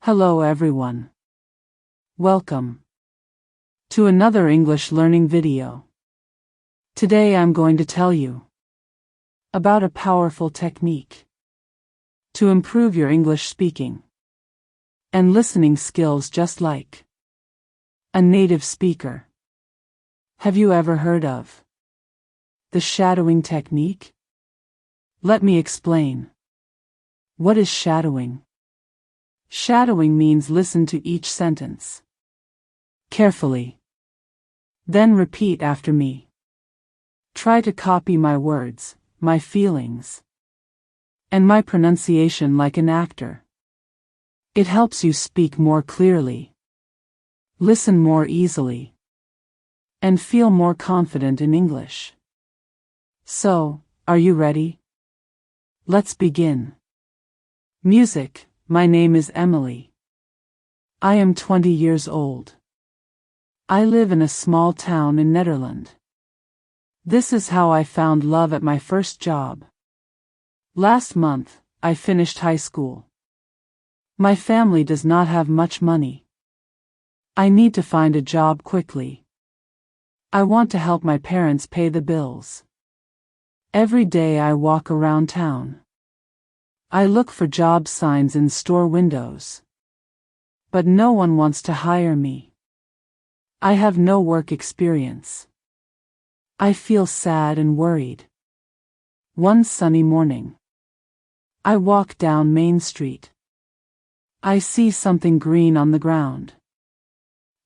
Hello everyone. Welcome to another English learning video. Today I'm going to tell you about a powerful technique to improve your English speaking and listening skills just like a native speaker. Have you ever heard of the shadowing technique? Let me explain. What is shadowing? Shadowing means listen to each sentence carefully. Then repeat after me. Try to copy my words, my feelings, and my pronunciation like an actor. It helps you speak more clearly, listen more easily, and feel more confident in English. So, are you ready? Let's begin. Music. My name is Emily. I am 20 years old. I live in a small town in Netherlands. This is how I found love at my first job. Last month, I finished high school. My family does not have much money. I need to find a job quickly. I want to help my parents pay the bills. Every day I walk around town. I look for job signs in store windows. But no one wants to hire me. I have no work experience. I feel sad and worried. One sunny morning, I walk down Main Street. I see something green on the ground.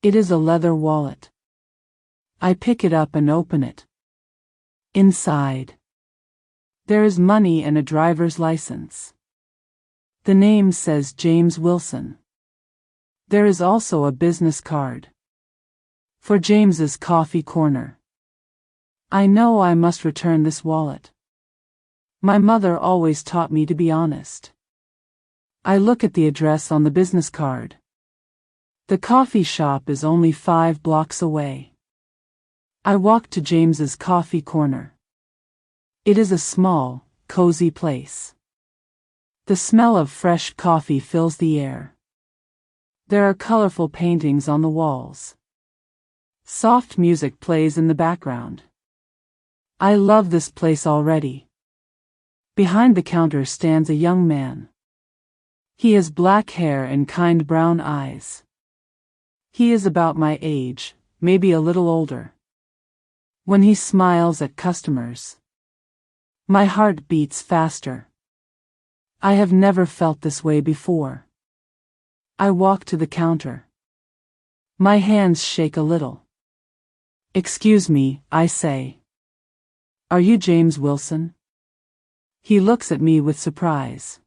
It is a leather wallet. I pick it up and open it. Inside, there is money and a driver's license. The name says James Wilson. There is also a business card for James's Coffee Corner. I know I must return this wallet. My mother always taught me to be honest. I look at the address on the business card. The coffee shop is only 5 blocks away. I walk to James's Coffee Corner. It is a small, cozy place. The smell of fresh coffee fills the air. There are colorful paintings on the walls. Soft music plays in the background. I love this place already. Behind the counter stands a young man. He has black hair and kind brown eyes. He is about my age, maybe a little older. When he smiles at customers, my heart beats faster. I have never felt this way before. I walk to the counter. My hands shake a little. Excuse me, I say. Are you James Wilson? He looks at me with surprise.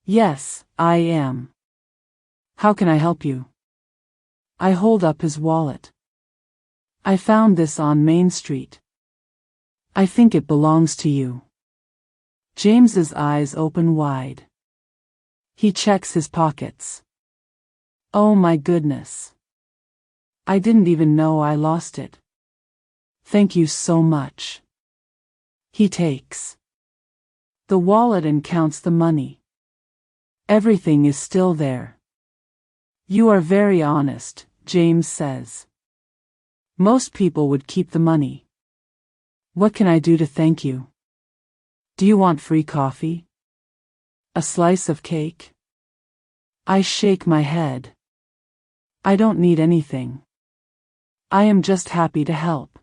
Yes, I am. How can I help you? I hold up his wallet. I found this on Main Street. I think it belongs to you. James's eyes open wide. He checks his pockets. Oh my goodness. I didn't even know I lost it. Thank you so much. He takes the wallet and counts the money. Everything is still there. You are very honest, James says. Most people would keep the money. What can I do to thank you? Do you want free coffee? A slice of cake? I shake my head. I don't need anything. I am just happy to help.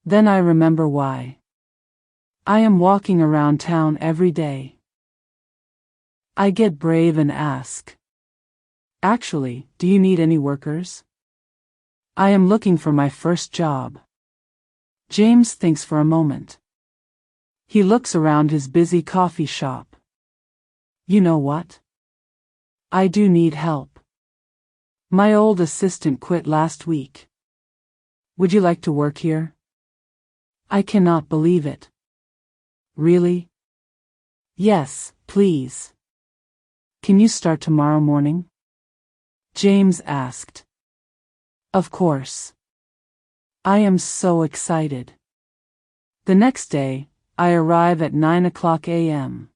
Then I remember why. I am walking around town every day. I get brave and ask. Actually, do you need any workers? I am looking for my first job. James thinks for a moment. He looks around his busy coffee shop. You know what? I do need help. My old assistant quit last week. Would you like to work here? I cannot believe it. Really? Yes, please. Can you start tomorrow morning? James asked. Of course. I am so excited. The next day, I arrive at 9 o'clock a.m.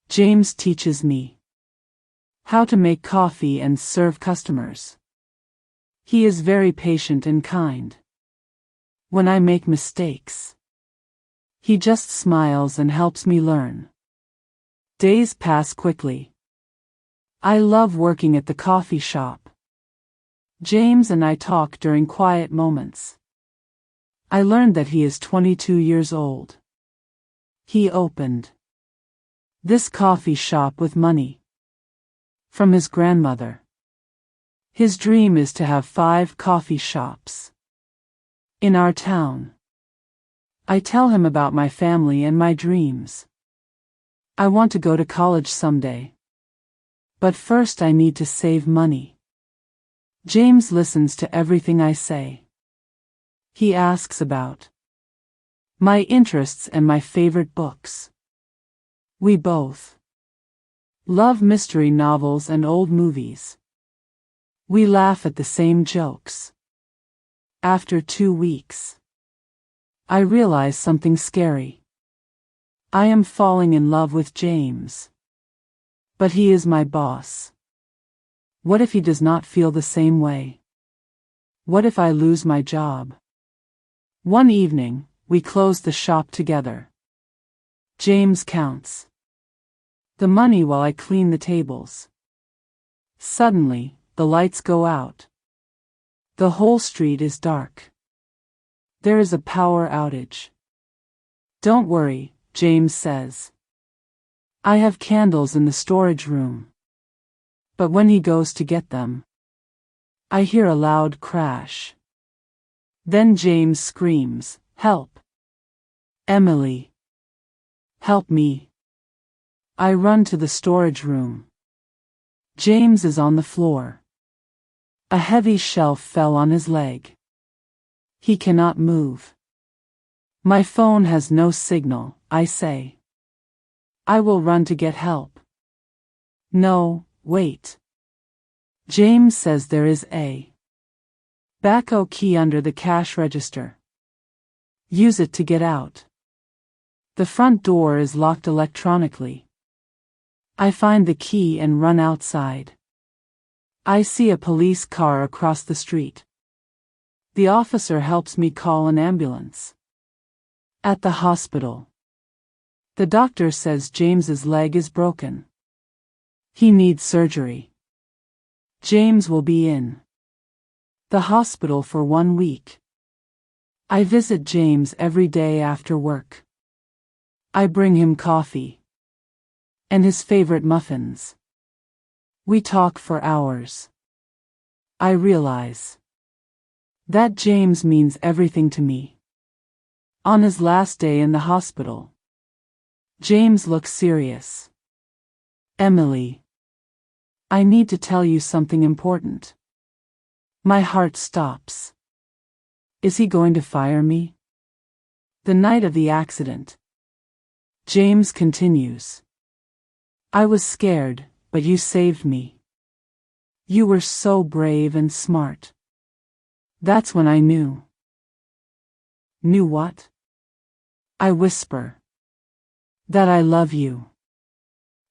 James teaches me how to make coffee and serve customers. He is very patient and kind. When I make mistakes, he just smiles and helps me learn. Days pass quickly. I love working at the coffee shop. James and I talk during quiet moments. I learned that he is 22 years old. He opened this coffee shop with money from his grandmother. His dream is to have 5 coffee shops in our town. I tell him about my family and my dreams. I want to go to college someday. But first I need to save money. James listens to everything I say. He asks about my interests and my favorite books. We both love mystery novels and old movies. We laugh at the same jokes. After 2 weeks, I realize something scary. I am falling in love with James. But he is my boss. What if he does not feel the same way? What if I lose my job? One evening, we close the shop together. James counts the money while I clean the tables. Suddenly, the lights go out. The whole street is dark. There is a power outage. Don't worry, James says. I have candles in the storage room. But when he goes to get them, I hear a loud crash. Then James screams, "Help! Emily! Help me!" I run to the storage room. James is on the floor. A heavy shelf fell on his leg. He cannot move. My phone has no signal, I say. I will run to get help. No, wait. James says there is a backup key under the cash register. Use it to get out. The front door is locked electronically. I find the key and run outside. I see a police car across the street. The officer helps me call an ambulance. At the hospital, the doctor says James's leg is broken. He needs surgery. James will be in the hospital for 1 week. I visit James every day after work. I bring him coffee and his favorite muffins. We talk for hours. I realize that James means everything to me. On his last day in the hospital, James looks serious. Emily, I need to tell you something important. My heart stops. Is he going to fire me? The night of the accident, James continues. I was scared, but you saved me. You were so brave and smart. That's when I knew. Knew what? I whisper. That I love you.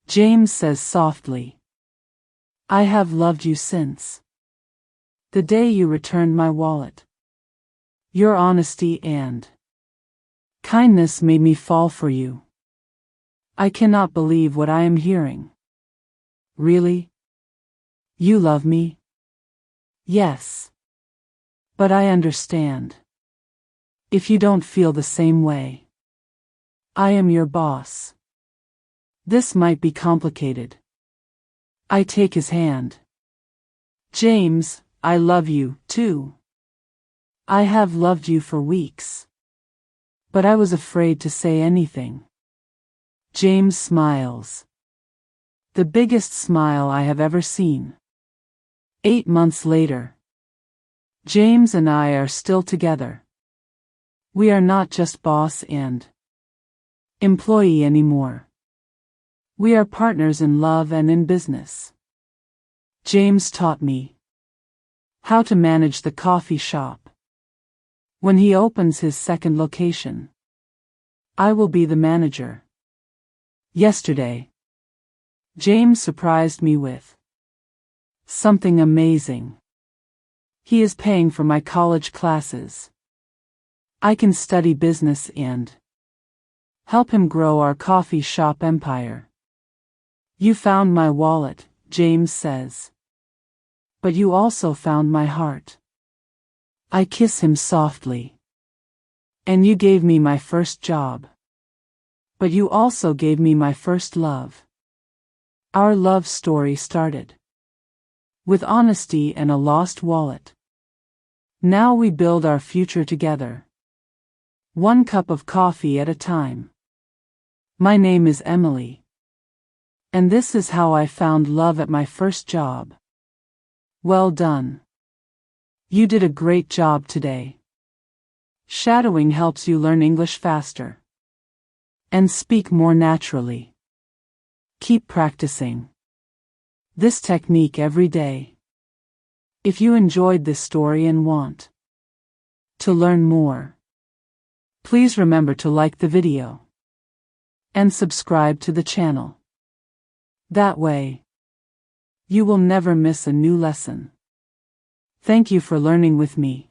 James says softly. I have loved you since the day you returned my wallet. Your honesty and kindness made me fall for you. I cannot believe what I am hearing. Really? You love me? Yes. But I understand. If you don't feel the same way, I am your boss. This might be complicated. I take his hand. James, I love you, too. I have loved you for weeks. But I was afraid to say anything. James smiles. The biggest smile I have ever seen. 8 months later, James and I are still together. We are not just boss and employee anymore. We are partners in love and in business. James taught me how to manage the coffee shop. When he opens his second location, I will be the manager. Yesterday, James surprised me with Something amazing. He is paying for my college classes. I can study business and help him grow our coffee shop empire. You found my wallet, James says. But you also found my heart. I kiss him softly. And you gave me my first job. But you also gave me my first love. Our love story started with honesty and a lost wallet. Now we build our future together. One cup of coffee at a time. My name is Emily. And this is how I found love at my first job. Well done. You did a great job today. Shadowing helps you learn English faster and speak more naturally. Keep practicing this technique every day. If you enjoyed this story and want to learn more, please remember to like the video and subscribe to the channel. That way, you will never miss a new lesson. Thank you for learning with me.